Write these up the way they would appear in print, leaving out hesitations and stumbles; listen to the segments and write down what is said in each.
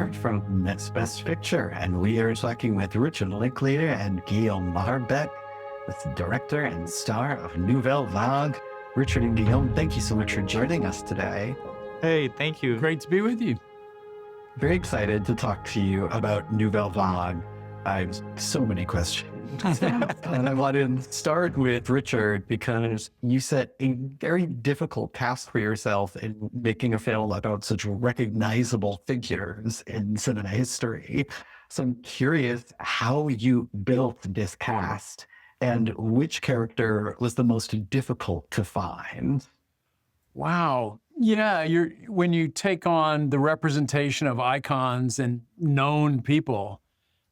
Godard from Next Best Picture, and we are talking with Richard Linklater and Guillaume Marbeck, the director and star of Nouvelle Vague. Richard and Guillaume, thank you so much for joining us today. Hey, thank you. Great to be with you. Very excited to talk to you about Nouvelle Vague. I have so many questions. And I want to start with Richard because you set a very difficult task for yourself in making a film about such recognizable figures in cinema history. So I'm curious how you built this cast and which character was the most difficult to find. Wow. Yeah, when you take on the representation of icons and known people,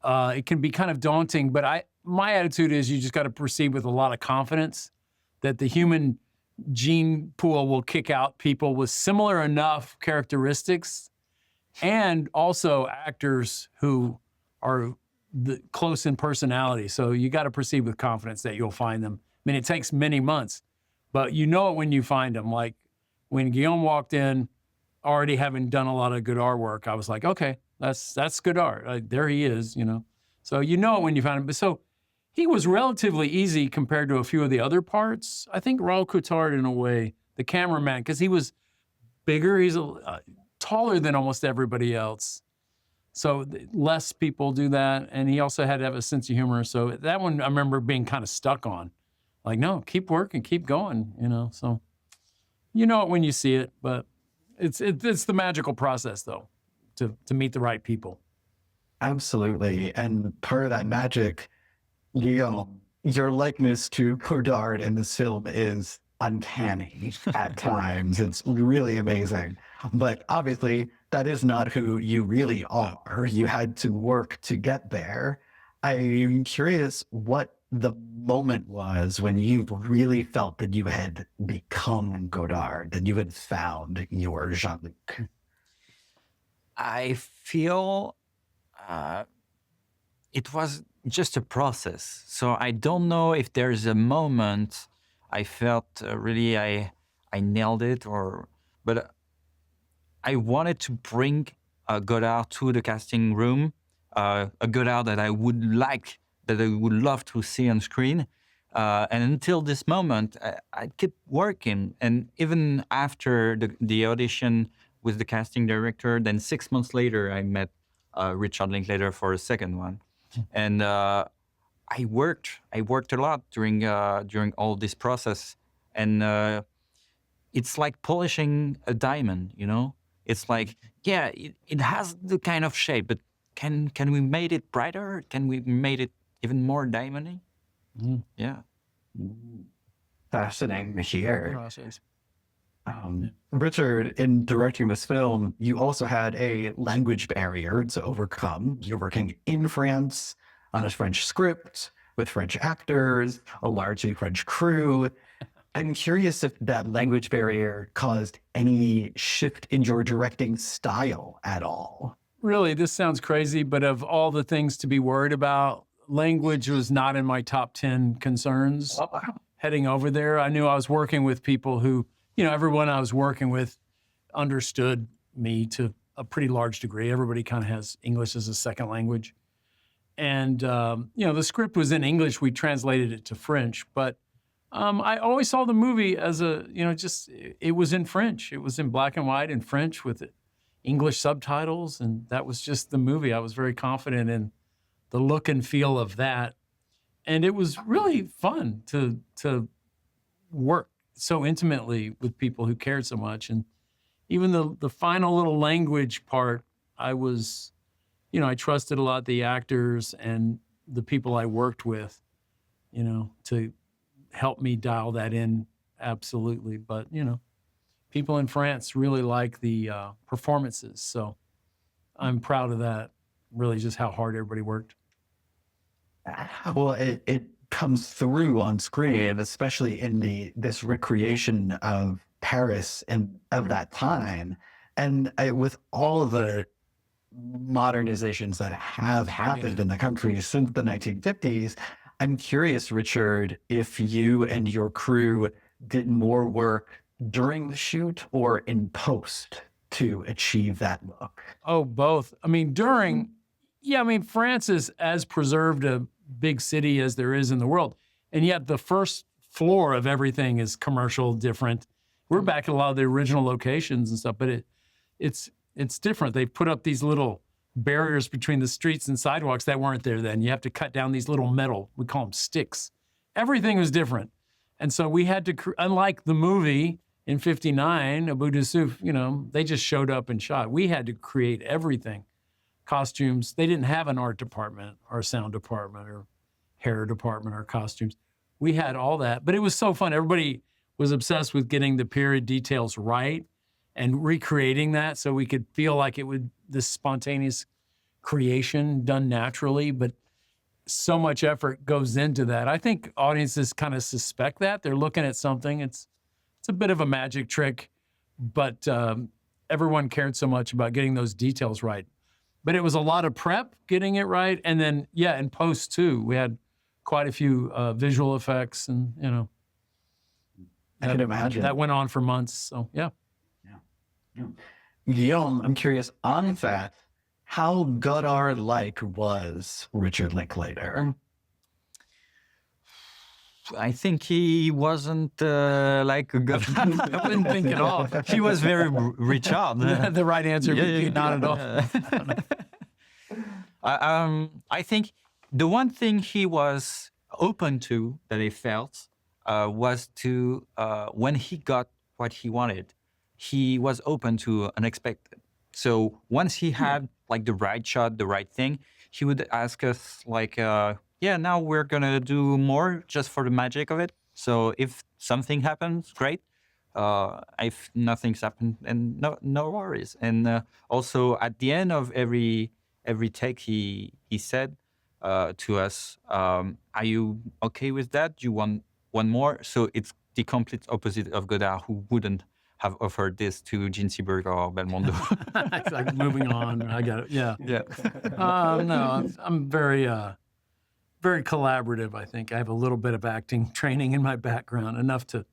it can be kind of daunting, but my attitude is you just got to proceed with a lot of confidence that the human gene pool will kick out people with similar enough characteristics and also actors who are close in personality. So you got to proceed with confidence that you'll find them. I mean, it takes many months, but you know it when you find them. Like when Guillaume walked in, already having done a lot of Godard work, I was like, okay, that's Godard. There he is, you know. So you know it when you find him. But so he was relatively easy compared to a few of the other parts. I think Raoul Coutard, in a way, the cameraman, because he was bigger, he's taller than almost everybody else. So less people do that. And he also had to have a sense of humor. So that one I remember being kind of stuck on. Like, no, keep working, keep going, you know. So you know it when you see it, but it's the magical process, though, to meet the right people. Absolutely. And part of that magic, Guillaume, your likeness to Godard in this film is uncanny at times. It's really amazing. But obviously, that is not who you really are. You had to work to get there. I'm curious what the moment was when you really felt that you had become Godard, that you had found your Jean-Luc. I feel it was just a process. So I don't know if there's a moment I felt really I nailed it, but I wanted to bring Godard to the casting room, a Godard that I would love to see on screen. And until this moment, I kept working. And even after the audition with the casting director, then 6 months later, I met Richard Linklater for a second one. And I worked a lot during all this process. And it's like polishing a diamond, you know? It's like, yeah, it has the kind of shape, but can we make it brighter? Can we make it even more diamondy? Mm. Yeah. Fascinating to hear. Process. Richard, in directing this film, you also had a language barrier to overcome. You're working in France on a French script with French actors, a largely French crew. I'm curious if that language barrier caused any shift in your directing style at all. Really, this sounds crazy, but of all the things to be worried about, language was not in my top 10 concerns. Oh, wow. Heading over there, I knew I was working with people who, you know, everyone I was working with understood me to a pretty large degree. Everybody kind of has English as a second language. And, you know, the script was in English. We translated it to French. But I always saw the movie as it was in French. It was in black and white in French with English subtitles. And that was just the movie. I was very confident in the look and feel of that. And it was really fun to work so intimately with people who cared so much. And even the final little language part, I trusted a lot the actors and the people I worked with, you know, to help me dial that in absolutely. But, you know, people in France really like the performances. So I'm proud of that, really just how hard everybody worked. Well, it comes through on screen, especially in this recreation of Paris and of that time. And with all the modernizations that have happened in the country since the 1950s, I'm curious, Richard, if you and your crew did more work during the shoot or in post to achieve that look? Oh, both. I mean, France is as preserved a big city as there is in the world. And yet the first floor of everything is commercial, different. We're back at a lot of the original locations and stuff, but it's different. They've put up these little barriers between the streets and sidewalks that weren't there then. You have to cut down these little metal, we call them sticks. Everything was different. And so we had to, unlike the movie in 59, Abu Dussouf, they just showed up and shot. We had to create everything. Costumes, they didn't have an art department or sound department or hair department or costumes. We had all that, but it was so fun. Everybody was obsessed with getting the period details right and recreating that so we could feel like it would this spontaneous creation done naturally, but so much effort goes into that. I think audiences kind of suspect that. They're looking at something. It's a bit of a magic trick, but everyone cared so much about getting those details right. But it was a lot of prep, getting it right. And then, in post too, we had quite a few visual effects and, I can imagine. That went on for months. So, yeah. Guillaume, I'm curious on that. How Godard-like was Richard Linklater? I think he wasn't like a good. I wouldn't think at all. He was very Richard. The right answer would be not at all. I think the one thing he was open to that I felt was to when he got what he wanted, he was open to unexpected. So once he had like the right shot, the right thing, he would ask us like, now we're gonna do more just for the magic of it. So if something happens, great. If nothing's happened, and no worries. And also at the end of every take, he said to us, "Are you okay with that? Do you want one more?" So it's the complete opposite of Godard, who wouldn't have offered this to Jean Seberg or Belmondo. It's like moving on. I got it. Yeah. Yeah. No, I'm very, very collaborative. I think I have a little bit of acting training in my background, enough to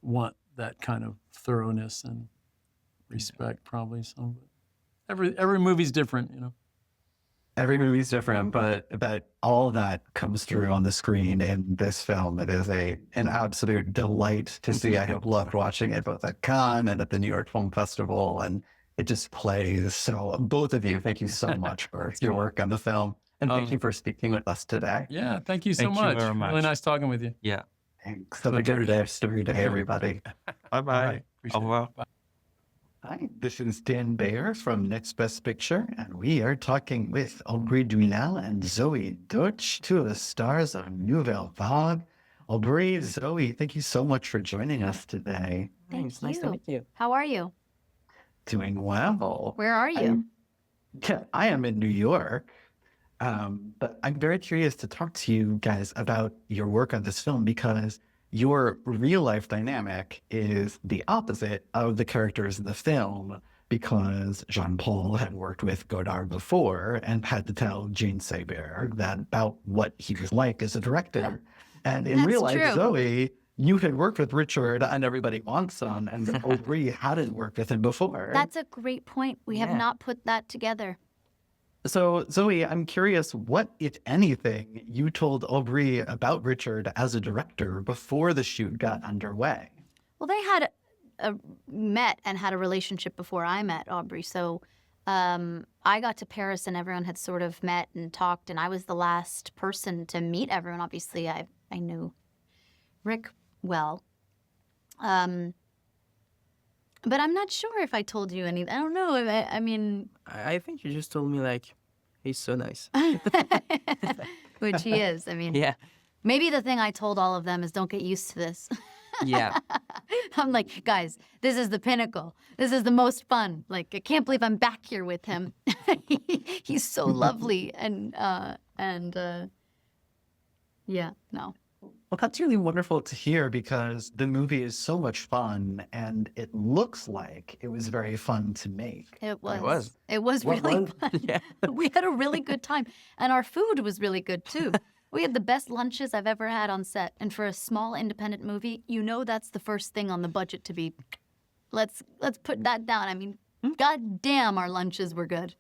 want that kind of thoroughness and respect, probably. So, every movie's different, Every movie's different, but all that comes through on the screen in this film. It is an absolute delight to see. I have loved watching it both at Cannes and at the New York Film Festival, and it just plays. So both of you, thank you so much for your work on the film, and thank you for speaking with us today. Yeah, thank you so Thank you much. very much. Really nice talking with you. Yeah. Thanks. Have a good day, story day, everybody. Bye bye. Right, appreciate Au revoir. it. Bye. Hi, this is Dan Bayer from Next Best Picture, and we are talking with Aubry Dullin and Zoey Deutch, two of the stars of Nouvelle Vague. Aubry, Zoey, thank you so much for joining us today. Thanks. Nice to meet you. How are you? Doing well. Where are you? I am in New York, but I'm very curious to talk to you guys about your work on this film because your real life dynamic is the opposite of the characters in the film, because Jean-Paul had worked with Godard before and had to tell Jean Seberg that about what he was like as a director. And in That's real life, true. Zoey, you had worked with Richard on Everybody Wants Some, and Aubry hadn't worked with him before. That's a great point. We have Yeah. not put that together. So, Zoey, I'm curious, what, if anything, you told Aubry about Richard as a director before the shoot got underway? Well, they had met and had a relationship before I met Aubry. So I got to Paris and everyone had sort of met and talked, and I was the last person to meet everyone. Obviously, I knew Rick well. But I'm not sure if I told you anything. I don't know. I mean, I think you just told me like, he's so nice. which he is. I mean, Yeah. maybe the thing I told all of them is don't get used to this. Yeah. I'm like, guys, this is the pinnacle. This is the most fun. Like, I can't believe I'm back here with him. He's so lovely. And yeah, no. Well, that's really wonderful to hear because the movie is so much fun and it looks like it was very fun to make. It was. was. It was What really was- fun. Yeah. We had a really good time. And our food was really good, too. We had the best lunches I've ever had on set. And for a small independent movie, that's the first thing on the budget to be, let's put that down. I mean, God damn, our lunches were good.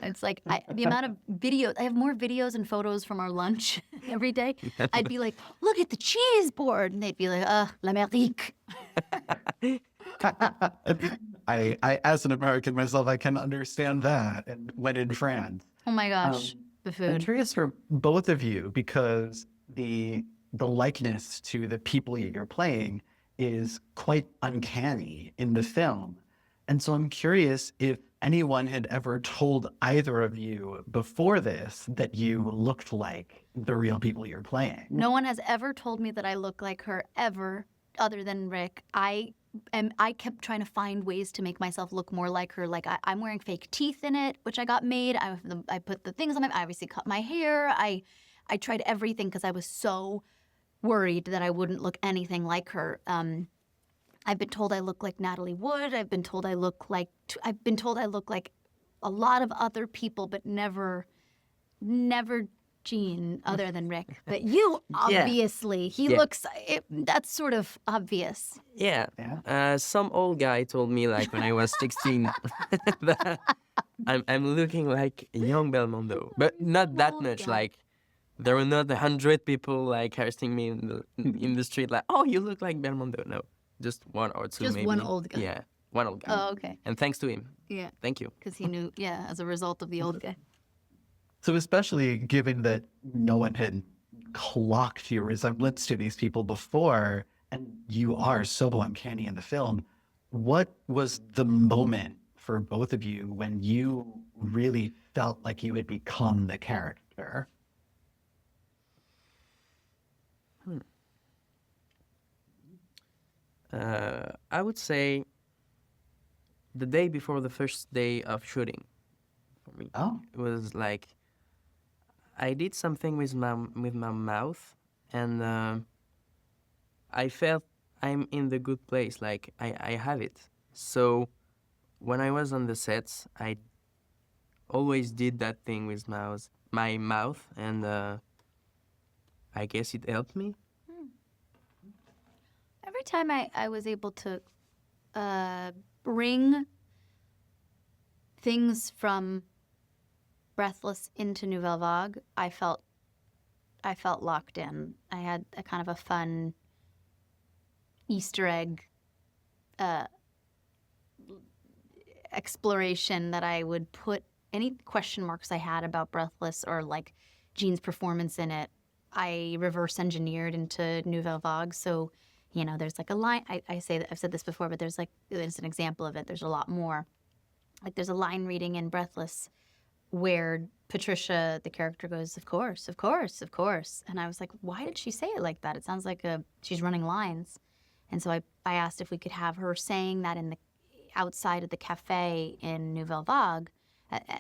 It's like the amount of videos. I have more videos and photos from our lunch every day. I'd be like, look at the cheese board. And they'd be like, l'Amérique. I, as an American myself, I can understand that. And when in France, Oh my gosh, the I'm food. curious for both of you because the likeness to the people you're playing is quite uncanny in the film. And so I'm curious if anyone had ever told either of you before this that you looked like the real people you're playing. No one has ever told me that I look like her ever, other than Rick. I kept trying to find ways to make myself look more like her. Like I'm wearing fake teeth in it, which I got made. I put the things on my. I obviously cut my hair. I tried everything because I was so worried that I wouldn't look anything like her. I've been told I look like Natalie Wood. I've been told I look like a lot of other people, but never Jean, other than Rick. But you, obviously, he looks. That's sort of obvious. Yeah. Yeah. Some old guy told me like when I was 16 that I'm looking like young Belmondo, but not that Old much. guy. Like there were not 100 people like harassing me in the street like, oh, you look like Belmondo. No, just one or two. Just maybe. one old guy. Yeah, one old guy. Oh, okay. And thanks to him. Yeah, Thank you. because he knew. Yeah, as a result of the old guy. So especially given that no one had clocked your resemblance to these people before, and you are so uncanny in the film, what was the moment for both of you when you really felt like you had become the character? I would say the day before the first day of shooting for me. Oh, It was like I did something with my mouth, and I felt I'm in the good place. Like I have it. So when I was on the sets, I always did that thing with my mouth, and I guess it helped me. Every time I was able to bring things from Breathless into Nouvelle Vague, I felt locked in. I had a kind of a fun Easter egg exploration that I would put any question marks I had about Breathless or like Jean's performance in it. I reverse engineered into Nouvelle Vague. So, you know, there's like a line. I say that I've said this before, but there's an example of it. There's a lot more. Like there's a line reading in Breathless where Patricia, the character, goes, "Of course, of course, of course." And I was like, why did she say it like that? It sounds like she's running lines. And so I asked if we could have her saying that in the outside of the cafe in Nouvelle Vague,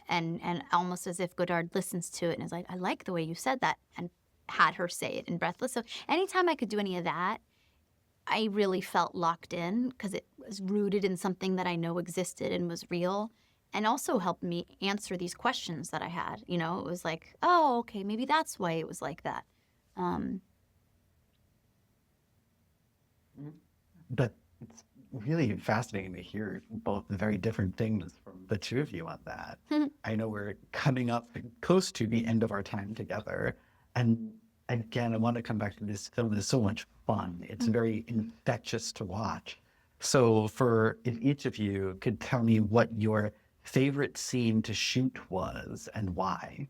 and almost as if Godard listens to it and is like, "I like the way you said that," and had her say it in Breathless. So anytime I could do any of that, I really felt locked in because it was rooted in something that I know existed and was real, and also helped me answer these questions that I had. You know, it was like, oh, okay, maybe that's why it was like that. but it's really fascinating to hear both very different things from the two of you on that. I know we're coming up close to the end of our time together. And again, I want to come back to this film. It's so much fun. It's very infectious to watch. So if each of you could tell me what your favorite scene to shoot was and why.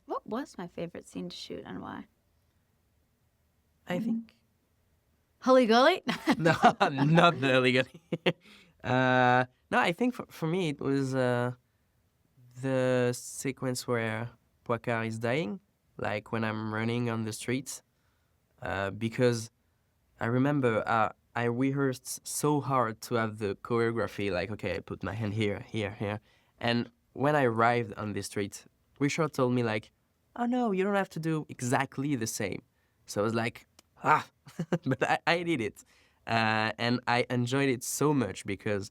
What was my favorite scene to shoot and why? I think. Holy Gully? No, not the legally. No, I think for me it was the sequence where Poicard is dying, like when I'm running on the streets, because I remember I rehearsed so hard to have the choreography, like, okay, I put my hand here, here, here. And when I arrived on the street, Richard told me like, oh no, you don't have to do exactly the same. So I was like, but I did it. And I enjoyed it so much because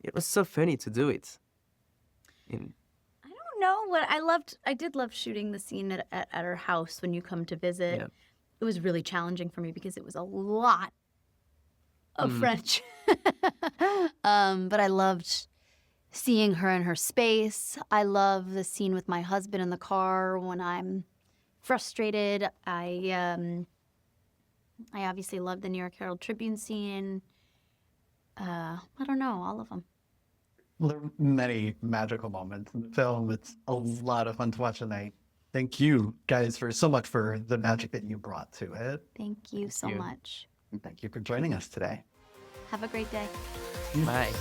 it was so funny to do it. I don't know what I loved. I did love shooting the scene at her house when you come to visit. Yeah. It was really challenging for me because it was a lot of French. But I loved seeing her in her space. I love the scene with my husband in the car when I'm frustrated. I obviously love the New York Herald Tribune scene. I don't know, all of them. There are many magical moments in the film. It's a lot of fun to watch, and I thank you guys so much for the magic that you brought to it. Thank you so much. Thank you for joining us today. Have a great day. Bye.